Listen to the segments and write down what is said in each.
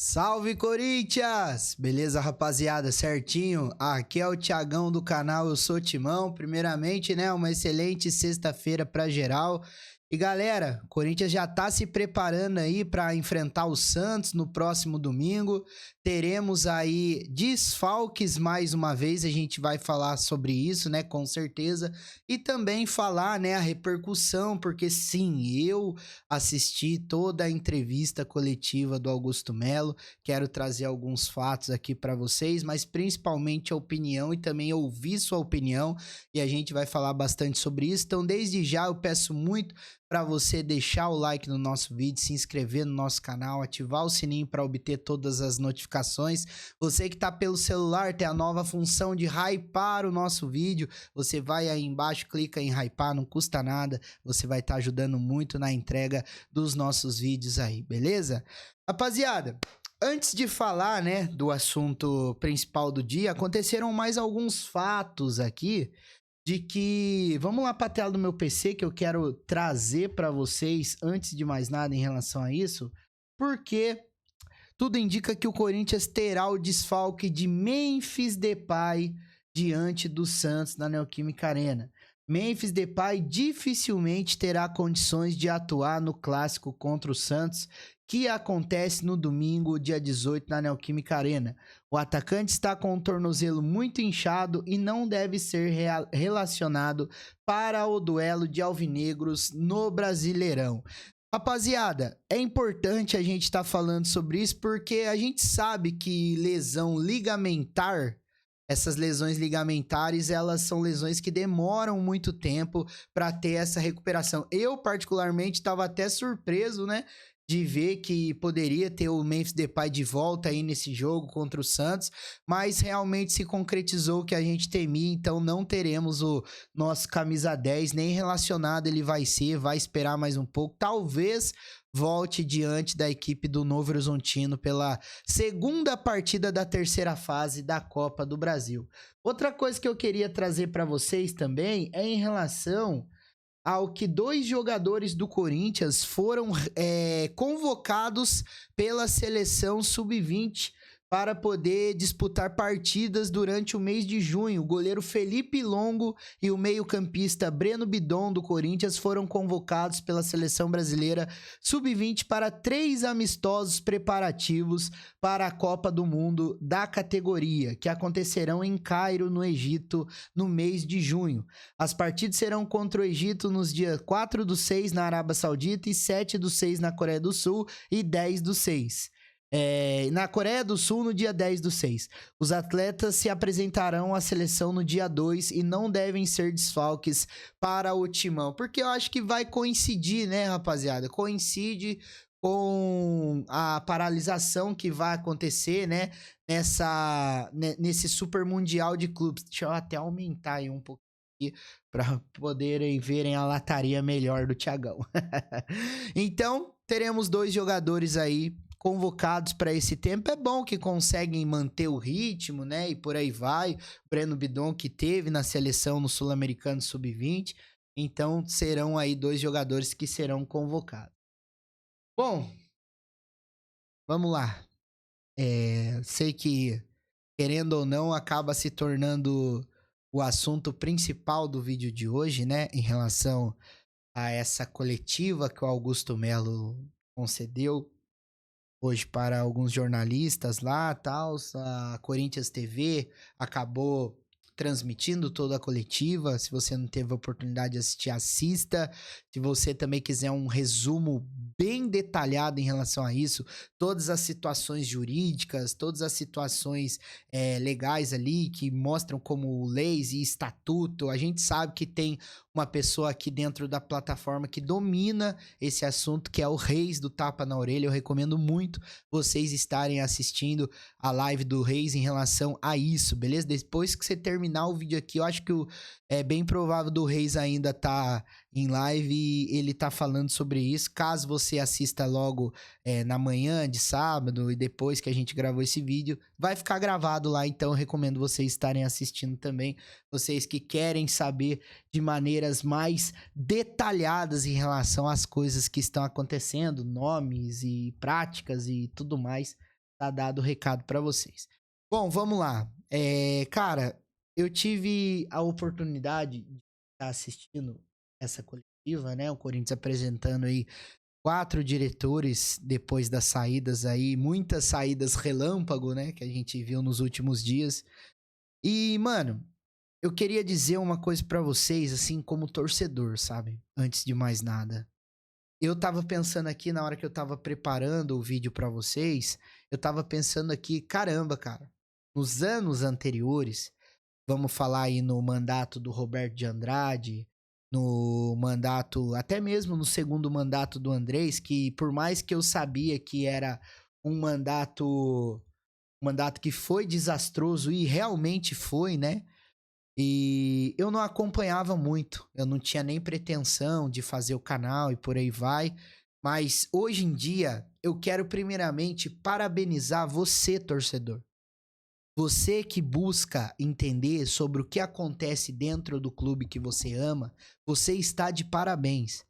Salve Corinthians! Beleza, rapaziada? Certinho? Aqui é o Thiagão do canal, eu sou o Timão. Primeiramente, né, uma excelente sexta-feira pra geral. E galera, o Corinthians já tá se preparando aí pra enfrentar o Santos no próximo domingo. Teremos aí desfalques mais uma vez, a gente vai falar sobre isso, né, com certeza. E também falar, né, a repercussão, porque sim, eu assisti toda a entrevista coletiva do Augusto Melo. Quero trazer alguns fatos aqui para vocês, mas principalmente a opinião e também ouvir sua opinião. E a gente vai falar bastante sobre isso. Então, desde já, eu peço muito para você deixar o like no nosso vídeo, se inscrever no nosso canal, ativar o sininho para obter todas as notificações. Você que está pelo celular, tem a nova função de hypar o nosso vídeo. Você vai aí embaixo, clica em hypar, não custa nada. Você vai estar ajudando muito na entrega dos nossos vídeos aí, beleza? Rapaziada, antes de falar, né, do assunto principal do dia, aconteceram mais alguns fatos aqui de que... Vamos lá para a tela do meu PC que eu quero trazer para vocês, antes de mais nada, em relação a isso, porque tudo indica que o Corinthians terá o desfalque de Memphis Depay diante do Santos na Neoquímica Arena. Memphis Depay dificilmente terá condições de atuar no clássico contra o Santos, que acontece no domingo, dia 18, na Neoquímica Arena. O atacante está com o tornozelo muito inchado e não deve ser relacionado para o duelo de alvinegros no Brasileirão. Rapaziada, é importante a gente estar falando sobre isso porque a gente sabe que lesão ligamentar, essas lesões ligamentares, elas são lesões que demoram muito tempo para ter essa recuperação. Eu, particularmente, estava até surpreso, né, de ver que poderia ter o Memphis Depay de volta aí nesse jogo contra o Santos, mas realmente se concretizou o que a gente temia, então não teremos o nosso camisa 10, nem relacionado ele vai esperar mais um pouco, talvez volte diante da equipe do Novo Horizontino pela segunda partida da terceira fase da Copa do Brasil. Outra coisa que eu queria trazer para vocês também é em relação ao que dois jogadores do Corinthians foram convocados pela seleção sub-20 para poder disputar partidas durante o mês de junho. O goleiro Felipe Longo e o meio-campista Breno Bidon do Corinthians foram convocados pela seleção brasileira sub-20 para 3 amistosos preparativos para a Copa do Mundo da categoria, que acontecerão em Cairo, no Egito, no mês de junho. As partidas serão contra o Egito nos dias 4/6 na Arábia Saudita e 7/6 na Coreia do Sul e 10/6. Na Coreia do Sul, no dia 10/6. Os atletas se apresentarão à seleção no dia 2 e não devem ser desfalques para o Timão. Porque eu acho que vai coincidir, né, rapaziada? Coincide com a paralisação que vai acontecer, né, nesse Super Mundial de Clubes. Deixa eu até aumentar aí um pouco para poderem verem a lataria melhor do Thiagão. Então, teremos 2 jogadores aí convocados para esse tempo. É bom que conseguem manter o ritmo, né? E por aí vai. Breno Bidon, que teve na seleção no Sul-Americano Sub-20. Então, serão aí 2 jogadores que serão convocados. Bom, vamos lá. Sei que, querendo ou não, acaba se tornando o assunto principal do vídeo de hoje, né? Em relação a essa coletiva que o Augusto Melo concedeu hoje para alguns jornalistas lá, tal. A Corinthians TV acabou transmitindo toda a coletiva. Se você não teve a oportunidade de assistir, assista. Se você também quiser um resumo bem detalhado em relação a isso, todas as situações jurídicas, todas as situações legais ali, que mostram como leis e estatuto. A gente sabe que tem uma pessoa aqui dentro da plataforma que domina esse assunto, que é o Reis do Tapa na Orelha. Eu recomendo muito vocês estarem assistindo a live do Reis em relação a isso, beleza? Depois que você terminar o vídeo aqui, eu acho que é bem provável do Reis ainda tá em live e ele tá falando sobre isso. Caso você assista logo na manhã de sábado e depois que a gente gravou esse vídeo, vai ficar gravado lá, então eu recomendo vocês estarem assistindo também. Vocês que querem saber de maneiras mais detalhadas em relação às coisas que estão acontecendo, nomes e práticas e tudo mais, Tá dado o recado pra vocês. Bom, vamos lá. Cara, eu tive a oportunidade de estar assistindo essa coletiva, né? O Corinthians apresentando aí 4 diretores depois das saídas aí, muitas saídas relâmpago, né? Que a gente viu nos últimos dias. E, mano, eu queria dizer uma coisa pra vocês, assim, como torcedor, sabe? Antes de mais nada. Eu tava pensando aqui na hora que eu tava preparando o vídeo pra vocês, eu tava pensando aqui, caramba, cara, nos anos anteriores, vamos falar aí no mandato do Roberto de Andrade, no mandato, até mesmo no segundo mandato do Andrés, que por mais que eu sabia que era um mandato que foi desastroso e realmente foi, né? E eu não acompanhava muito, eu não tinha nem pretensão de fazer o canal e por aí vai. Mas hoje em dia, eu quero primeiramente parabenizar você, torcedor. Você que busca entender sobre o que acontece dentro do clube que você ama, você está de parabéns.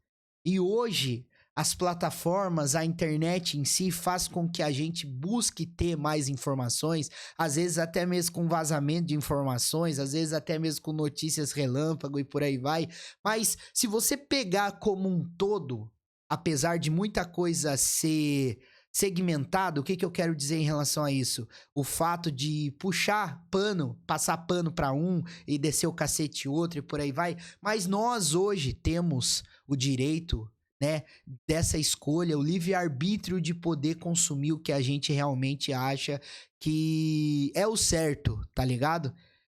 E hoje, as plataformas, a internet em si faz com que a gente busque ter mais informações, às vezes até mesmo com vazamento de informações, às vezes até mesmo com notícias relâmpago e por aí vai. Mas se você pegar como um todo, apesar de muita coisa ser segmentado, o que que eu quero dizer em relação a isso? O fato de puxar pano, passar pano para um e descer o cacete outro e por aí vai. Mas nós hoje temos o direito, né, dessa escolha, o livre-arbítrio de poder consumir o que a gente realmente acha que é o certo, tá ligado?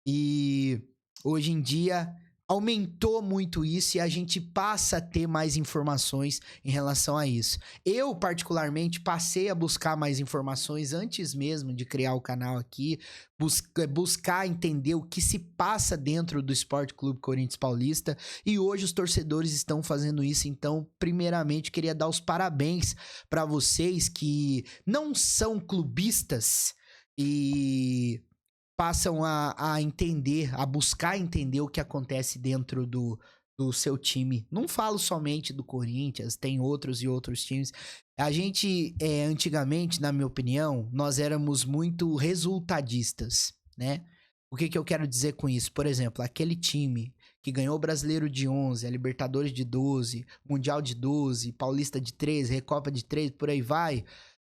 E hoje em dia aumentou muito isso e a gente passa a ter mais informações em relação a isso. Eu, particularmente, passei a buscar mais informações antes mesmo de criar o canal aqui, buscar entender o que se passa dentro do Esporte Clube Corinthians Paulista, e hoje os torcedores estão fazendo isso. Então, primeiramente, queria dar os parabéns para vocês que não são clubistas e passam a entender, a buscar entender o que acontece dentro do seu time. Não falo somente do Corinthians, tem outros e outros times. A gente, antigamente, na minha opinião, nós éramos muito resultadistas, né? O que que eu quero dizer com isso? Por exemplo, aquele time que ganhou o Brasileiro de 11, a Libertadores de 12, Mundial de 12, Paulista de 13, Recopa de 13, por aí vai.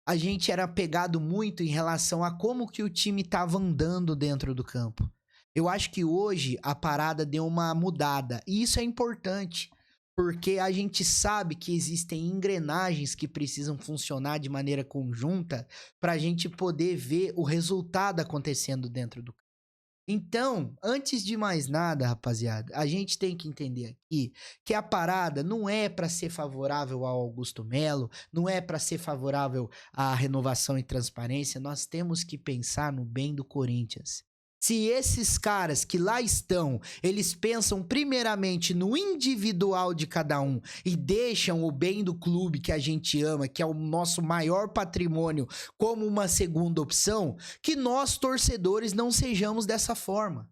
A gente era apegado muito em relação a como que o time estava andando dentro do campo. Eu acho que hoje a parada deu uma mudada. E isso é importante, porque a gente sabe que existem engrenagens que precisam funcionar de maneira conjunta para a gente poder ver o resultado acontecendo dentro do campo. Então, antes de mais nada, rapaziada, a gente tem que entender aqui que a parada não é para ser favorável ao Augusto Melo, não é para ser favorável à renovação e transparência, nós temos que pensar no bem do Corinthians. Se esses caras que lá estão, eles pensam primeiramente no individual de cada um e deixam o bem do clube que a gente ama, que é o nosso maior patrimônio, como uma segunda opção, que nós torcedores não sejamos dessa forma.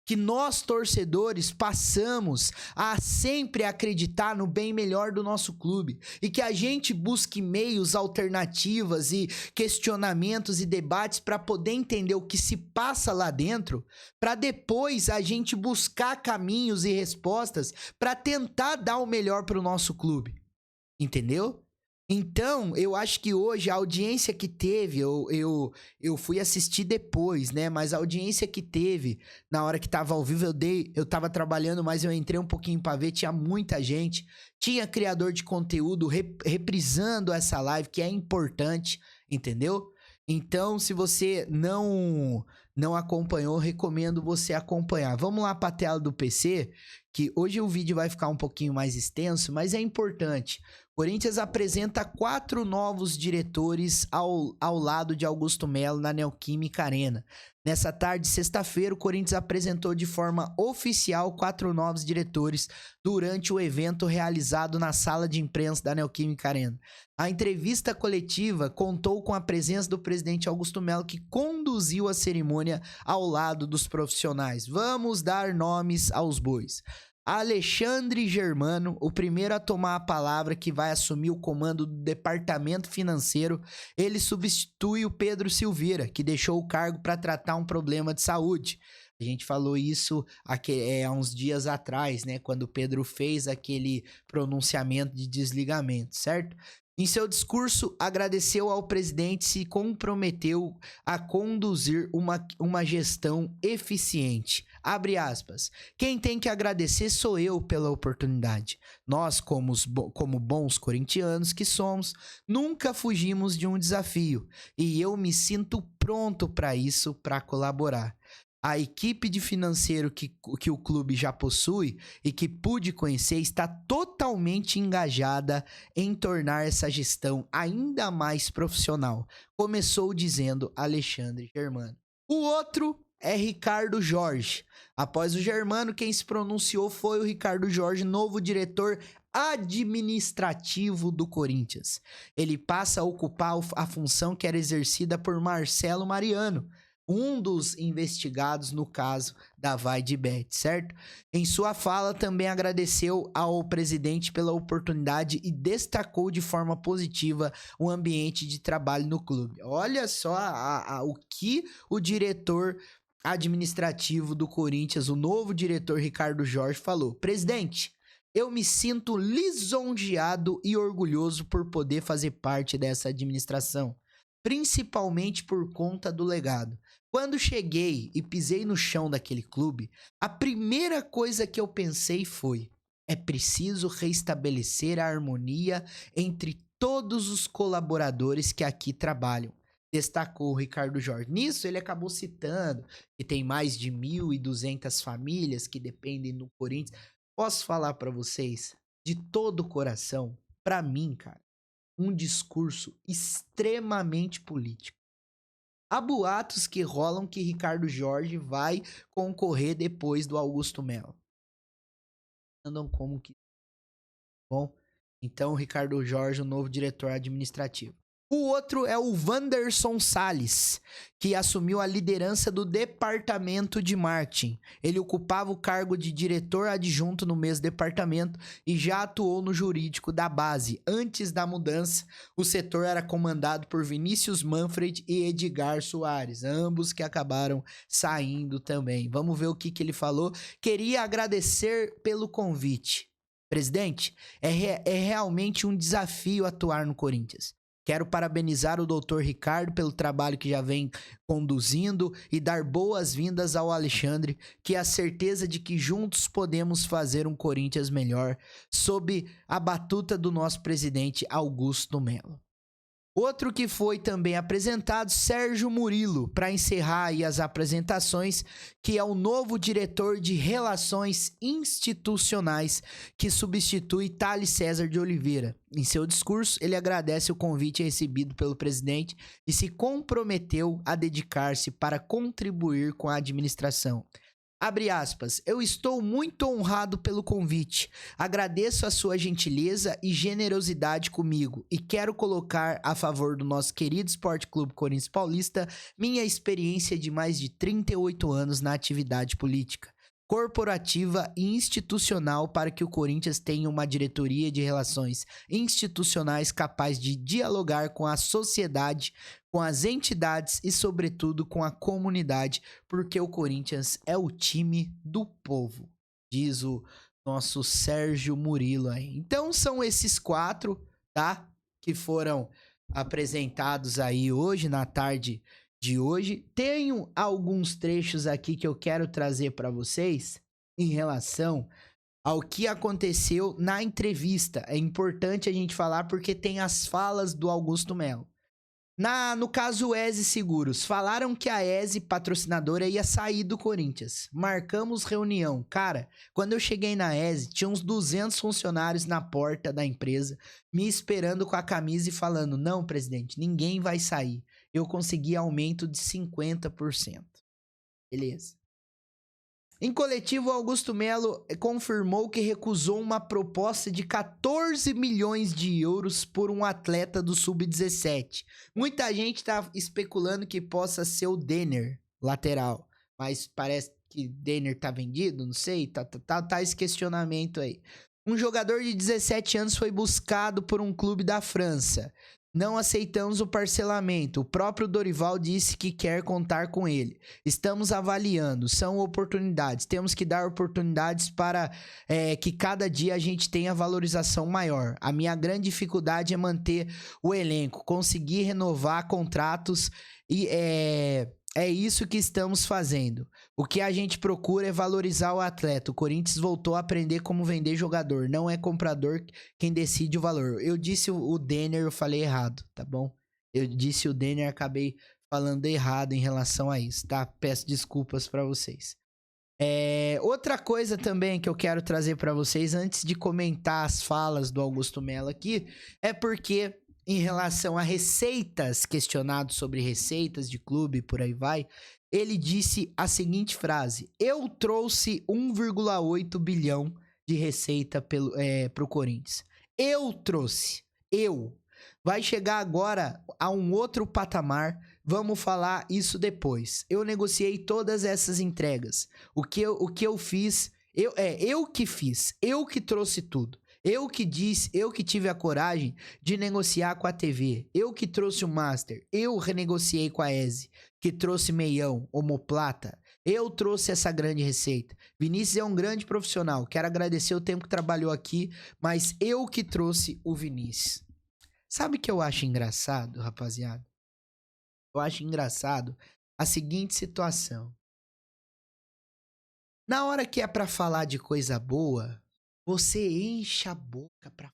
Que nós, torcedores, passamos a sempre acreditar no bem melhor do nosso clube e que a gente busque meios, alternativas e questionamentos e debates para poder entender o que se passa lá dentro, para depois a gente buscar caminhos e respostas para tentar dar o melhor para o nosso clube. Entendeu? Então, eu acho que hoje a audiência que teve, eu fui assistir depois, né? Mas a audiência que teve, na hora que tava ao vivo, eu tava trabalhando, mas eu entrei um pouquinho pra ver, tinha muita gente. Tinha criador de conteúdo reprisando essa live, que é importante, entendeu? Então, se você não acompanhou, recomendo você acompanhar. Vamos lá pra tela do PC, que hoje o vídeo vai ficar um pouquinho mais extenso, mas é importante. Corinthians apresenta 4 novos diretores ao lado de Augusto Melo na Neoquímica Arena. Nessa tarde, sexta-feira, o Corinthians apresentou de forma oficial 4 novos diretores durante o evento realizado na sala de imprensa da Neoquímica Arena. A entrevista coletiva contou com a presença do presidente Augusto Melo, que conduziu a cerimônia ao lado dos profissionais. Vamos dar nomes aos bois. Alexandre Germano, o primeiro a tomar a palavra, que vai assumir o comando do departamento financeiro. Ele substitui o Pedro Silveira, que deixou o cargo para tratar um problema de saúde. A gente falou isso há uns dias atrás, né? Quando o Pedro fez aquele pronunciamento de desligamento, certo? Em seu discurso, agradeceu ao presidente e se comprometeu a conduzir uma gestão eficiente. Abre aspas. Quem tem que agradecer sou eu pela oportunidade. Nós, como bons corintianos que somos, nunca fugimos de um desafio. E eu me sinto pronto para isso, para colaborar. A equipe de financeiro que o clube já possui e que pude conhecer está totalmente engajada em tornar essa gestão ainda mais profissional. Começou dizendo Alexandre Germano. O outro é Ricardo Jorge. Após o Germano, quem se pronunciou foi o Ricardo Jorge, novo diretor administrativo do Corinthians. Ele passa a ocupar a função que era exercida por Marcelo Mariano, um dos investigados no caso da Vai de Bet, certo? Em sua fala, também agradeceu ao presidente pela oportunidade e destacou de forma positiva o ambiente de trabalho no clube. Olha só o que o diretor administrativo do Corinthians, o novo diretor Ricardo Jorge, falou. Presidente, eu me sinto lisonjeado e orgulhoso por poder fazer parte dessa administração, principalmente por conta do legado. Quando cheguei e pisei no chão daquele clube, a primeira coisa que eu pensei foi: é preciso reestabelecer a harmonia entre todos os colaboradores que aqui trabalham, destacou o Ricardo Jorge. Nisso, ele acabou citando que tem mais de 1.200 famílias que dependem do Corinthians. Posso falar para vocês, de todo o coração, para mim, cara, um discurso extremamente político. Há boatos que rolam que Ricardo Jorge vai concorrer depois do Augusto Melo. Andam como que... Bom, então Ricardo Jorge, o novo diretor administrativo. O outro é o Wanderson Salles, que assumiu a liderança do departamento de marketing. Ele ocupava o cargo de diretor adjunto no mesmo departamento e já atuou no jurídico da base. Antes da mudança, o setor era comandado por Vinícius Manfred e Edgar Soares, ambos que acabaram saindo também. Vamos ver o que ele falou. Queria agradecer pelo convite. Presidente, é realmente um desafio atuar no Corinthians. Quero parabenizar o Dr. Ricardo pelo trabalho que já vem conduzindo e dar boas-vindas ao Alexandre, que é a certeza de que juntos podemos fazer um Corinthians melhor, sob a batuta do nosso presidente Augusto Melo. Outro que foi também apresentado, Sérgio Murilo, para encerrar aí as apresentações, que é o novo diretor de Relações Institucionais, que substitui Thales César de Oliveira. Em seu discurso, ele agradece o convite recebido pelo presidente e se comprometeu a dedicar-se para contribuir com a administração. Abre aspas, eu estou muito honrado pelo convite, agradeço a sua gentileza e generosidade comigo e quero colocar a favor do nosso querido Esporte Clube Corinthians Paulista minha experiência de mais de 38 anos na atividade política, corporativa e institucional para que o Corinthians tenha uma diretoria de relações institucionais capaz de dialogar com a sociedade, com as entidades e, sobretudo, com a comunidade, porque o Corinthians é o time do povo, diz o nosso Sérgio Murilo aí. Então, são esses 4, tá? Que foram apresentados aí hoje, na tarde de hoje. Tenho alguns trechos aqui que eu quero trazer para vocês em relação ao que aconteceu na entrevista. É importante a gente falar porque tem as falas do Augusto Melo. No caso ESE Seguros, falaram que a ESE, patrocinadora, ia sair do Corinthians. Marcamos reunião. Cara, quando eu cheguei na ESE, tinha uns 200 funcionários na porta da empresa, me esperando com a camisa e falando, não, presidente, ninguém vai sair. Eu consegui aumento de 50%. Beleza. Em coletivo, Augusto Melo confirmou que recusou uma proposta de 14 milhões de euros por um atleta do Sub-17. Muita gente está especulando que possa ser o Denner, lateral, mas parece que Denner tá vendido, não sei, tá esse questionamento aí. Um jogador de 17 anos foi buscado por um clube da França. Não aceitamos o parcelamento. O próprio Dorival disse que quer contar com ele. Estamos avaliando. São oportunidades. Temos que dar oportunidades para que cada dia a gente tenha valorização maior. A minha grande dificuldade é manter o elenco, conseguir renovar contratos e é isso que estamos fazendo. O que a gente procura é valorizar o atleta. O Corinthians voltou a aprender como vender jogador. Não é comprador quem decide o valor. Eu disse o Denner, eu falei errado, tá bom? Eu disse o Denner, acabei falando errado em relação a isso, tá? Peço desculpas pra vocês. Outra coisa também que eu quero trazer pra vocês, antes de comentar as falas do Augusto Melo aqui, é porque em relação a receitas, questionado sobre receitas de clube, por aí vai, ele disse a seguinte frase: eu trouxe 1,8 bilhão de receita pro Corinthians. Eu trouxe. Eu. Vai chegar agora a um outro patamar. Vamos falar isso depois. Eu negociei todas essas entregas. O que eu fiz, eu que fiz. Eu que trouxe tudo. Eu que disse, eu que tive a coragem de negociar com a TV. Eu que trouxe o Master. Eu renegociei com a ESE, que trouxe meião, omoplata. Eu trouxe essa grande receita. Vinícius é um grande profissional. Quero agradecer o tempo que trabalhou aqui, mas eu que trouxe o Vinícius. Sabe o que eu acho engraçado, rapaziada? Eu acho engraçado a seguinte situação. Na hora que é pra falar de coisa boa, você enche a boca pra...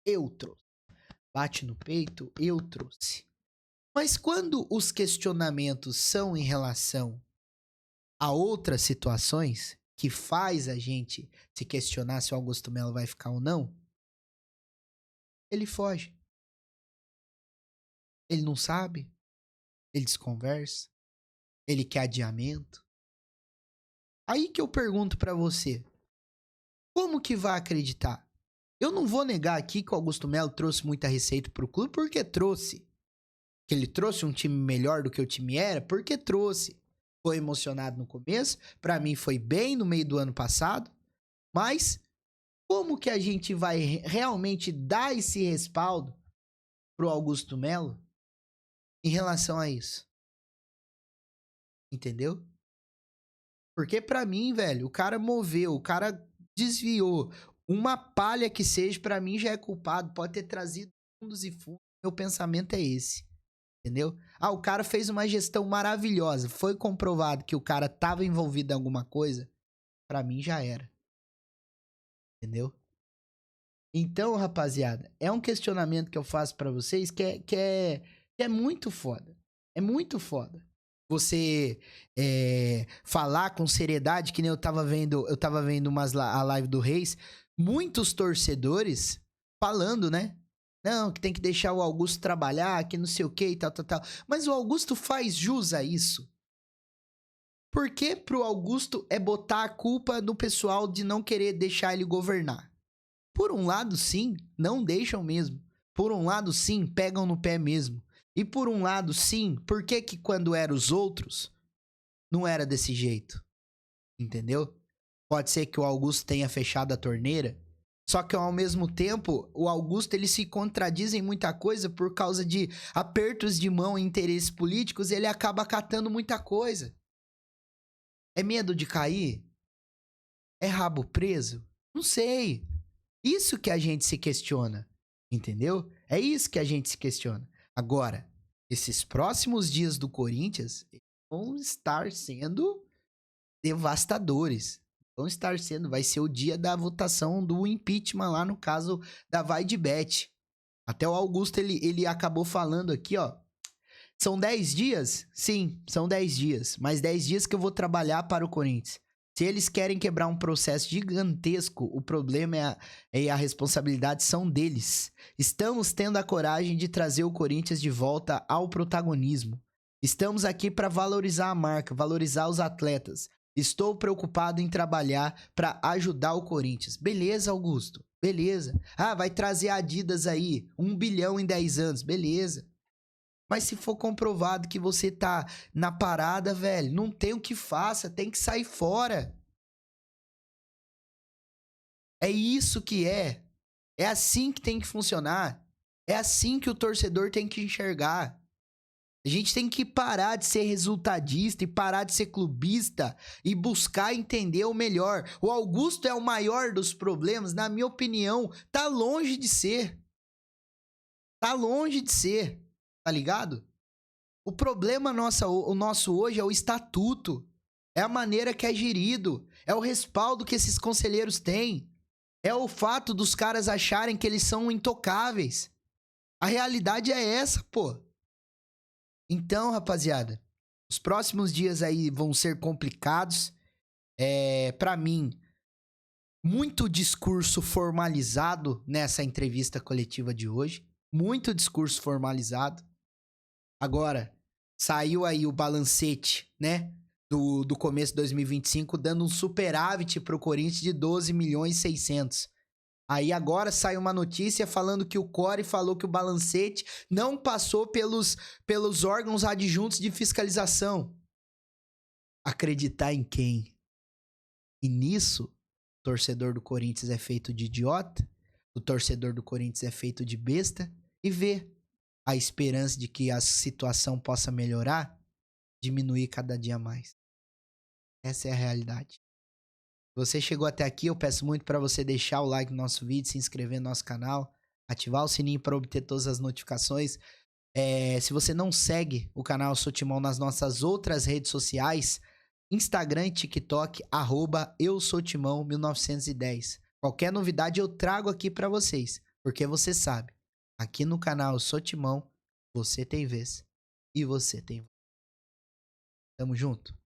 Eu trouxe. Bate no peito, eu trouxe. Mas quando os questionamentos são em relação a outras situações, que faz a gente se questionar se o Augusto Melo vai ficar ou não, ele foge. Ele não sabe, ele desconversa, ele quer adiamento. Aí que eu pergunto pra você, como que vai acreditar? Eu não vou negar aqui que o Augusto Melo trouxe muita receita pro clube, porque trouxe. Que ele trouxe um time melhor do que o time era, porque trouxe. Foi emocionado no começo, pra mim foi bem no meio do ano passado, mas como que a gente vai realmente dar esse respaldo pro Augusto Melo em relação a isso? Entendeu? Porque pra mim, velho, o cara moveu, o cara desviou. Uma palha que seja, pra mim já é culpado. Pode ter trazido fundos e fundos. Meu pensamento é esse. Entendeu? Ah, o cara fez uma gestão maravilhosa. Foi comprovado que o cara tava envolvido em alguma coisa. Pra mim já era. Entendeu? Então, rapaziada, é um questionamento que eu faço pra vocês que é muito foda. É muito foda. Você falar com seriedade, que nem eu tava vendo a live do Reis, muitos torcedores falando, né? Não, que tem que deixar o Augusto trabalhar, que não sei o que e tal. Mas o Augusto faz jus a isso. Por que pro Augusto é botar a culpa no pessoal de não querer deixar ele governar? Por um lado, sim, não deixam mesmo. Por um lado, sim, pegam no pé mesmo. E por um lado, sim, por que que quando eram os outros, não era desse jeito? Entendeu? Pode ser que o Augusto tenha fechado a torneira, só que ao mesmo tempo, o Augusto ele se contradiz em muita coisa por causa de apertos de mão e interesses políticos, ele acaba acatando muita coisa. É medo de cair? É rabo preso? Não sei. Isso que a gente se questiona, entendeu? É isso que a gente se questiona. Agora, esses próximos dias do Corinthians vão estar sendo devastadores. Vai ser o dia da votação do impeachment lá no caso da Vaidebet. Até o Augusto, ele acabou falando aqui, ó. São 10 dias? Sim, são 10 dias. Mas 10 dias que eu vou trabalhar para o Corinthians. Se eles querem quebrar um processo gigantesco, o problema e a responsabilidade são deles. Estamos tendo a coragem de trazer o Corinthians de volta ao protagonismo. Estamos aqui para valorizar a marca, valorizar os atletas. Estou preocupado em trabalhar para ajudar o Corinthians. Beleza, Augusto? Beleza. Ah, vai trazer a Adidas aí, 1 bilhão em 10 anos. Beleza. Mas se for comprovado que você tá na parada, velho, não tem o que faça, tem que sair fora. É isso que é. É assim que tem que funcionar. É assim que o torcedor tem que enxergar. A gente tem que parar de ser resultadista e parar de ser clubista e buscar entender o melhor. O Augusto é o maior dos problemas, na minha opinião, tá longe de ser. Tá longe de ser, tá ligado? O problema o nosso hoje é o estatuto, é a maneira que é gerido, é o respaldo que esses conselheiros têm, é o fato dos caras acharem que eles são intocáveis. A realidade é essa, pô. Então, rapaziada, os próximos dias aí vão ser complicados. Pra mim, muito discurso formalizado nessa entrevista coletiva de hoje. Muito discurso formalizado. Agora, saiu aí o balancete, né? Do começo de 2025, dando um superávit pro Corinthians de 12 milhões e 600. Aí agora sai uma notícia falando que o Core falou que o balancete não passou pelos órgãos adjuntos de fiscalização. Acreditar em quem? E nisso, o torcedor do Corinthians é feito de idiota, o torcedor do Corinthians é feito de besta e vê a esperança de que a situação possa melhorar, diminuir cada dia mais. Essa é a realidade. Se você chegou até aqui, eu peço muito para você deixar o like no nosso vídeo, se inscrever no nosso canal, ativar o sininho para obter todas as notificações. Se você não segue o canal Sou Timão nas nossas outras redes sociais, Instagram e TikTok, @eusoutimão1910. Qualquer novidade eu trago aqui para vocês, porque você sabe, aqui no canal Eu Sou Timão, você tem vez e você tem voz. Tamo junto.